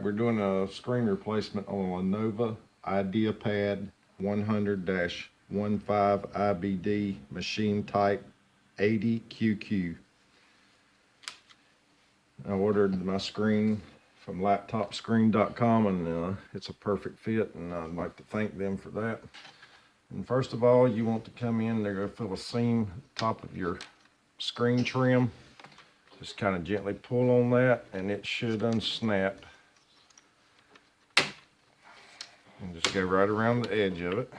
Alright, we're doing a screen replacement on a Lenovo Ideapad 100-15 IBD machine type 80QQ. I ordered my screen from laptopscreen.com and it's a perfect fit, and I'd like to thank them for that. And first of all, you want to come in, they're going to fill a seam at the top of your screen trim. Just kind of gently pull on that and it should unsnap. And just go right around the edge of it.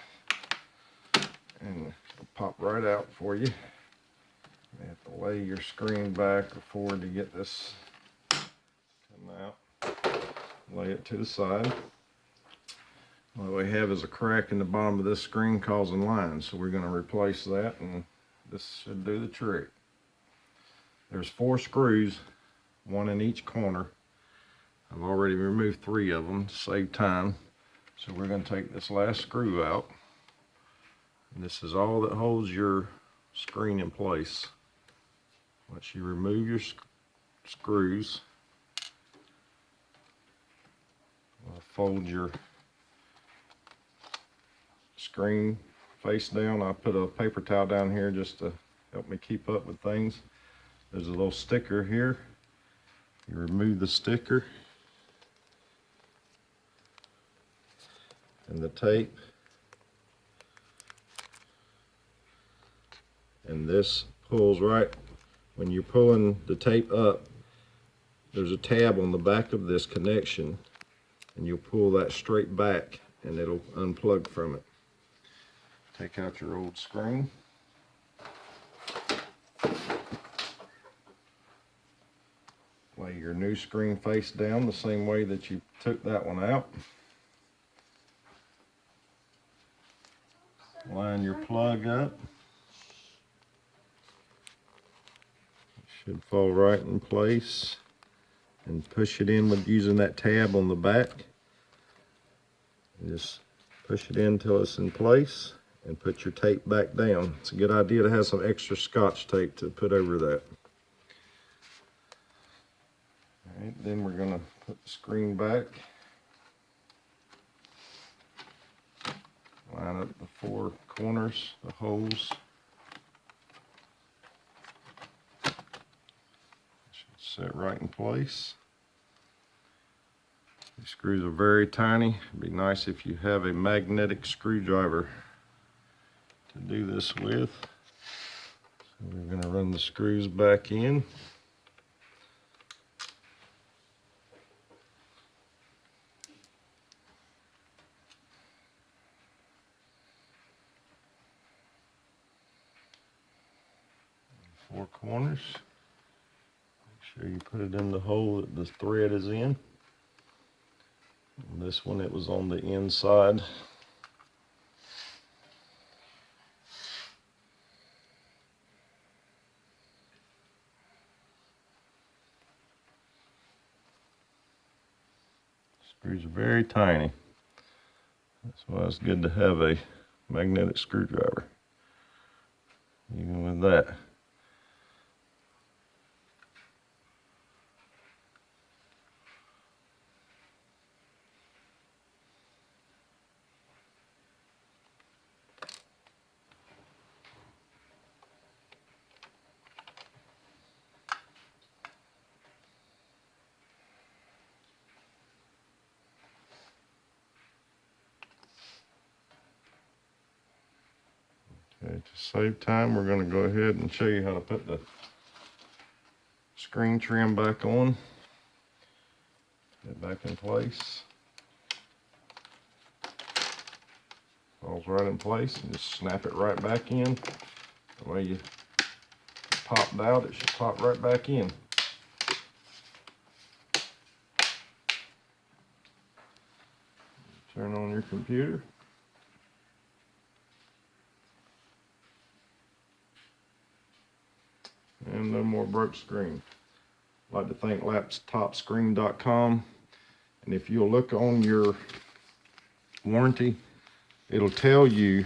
And it'll pop right out for you. You have to lay your screen back or forward to get this come out. Lay it to the side. What we have is a crack in the bottom of this screen causing lines, so we're going to replace that, and this should do the trick. There's 4 screws, 1 in each corner. I've already removed 3 of them to save time. So we're going to take this last screw out. And this is all that holds your screen in place. Once you remove your screws, fold your screen face down. I put a paper towel down here just to help me keep up with things. There's a little sticker here. You remove the sticker and the tape, and this pulls right when you're pulling the tape up. There's a tab on the back of this connection, and you'll pull that straight back and it'll unplug from it. Take out your old screen. Lay your new screen face down the same way that you took that one out. Line your plug up. It should fall right in place. And push it in with using that tab on the back. Just push it in until it's in place and put your tape back down. It's a good idea to have some extra Scotch tape to put over that. All right, then we're going to put the screen back. Line up the 4 corners, the holes. Should set right in place. These screws are very tiny. It'd be nice if you have a magnetic screwdriver to do this with. So we're going to run the screws back in. Four corners. Make sure you put it in the hole that the thread is in. And this one, it was on the inside. Screws are very tiny. That's why it's good to have a magnetic screwdriver. Even with that. Okay, to save time, we're going to go ahead and show you how to put the screen trim back on. Get it back in place. Falls right in place, and just snap it right back in. The way you popped out, it should pop right back in. Turn on your computer. And no more broke screen. I'd like to thank laptopscreen.com. And if you'll look on your warranty, it'll tell you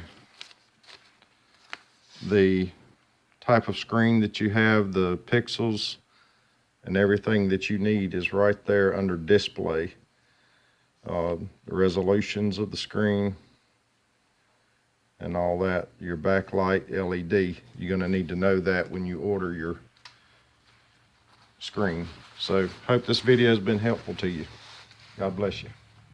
the type of screen that you have, the pixels, and everything that you need is right there under display. the resolutions of the screen, and all that. Your backlight LED, you're going to need to know that when you order your screen. So hope this video has been helpful to you. God bless you.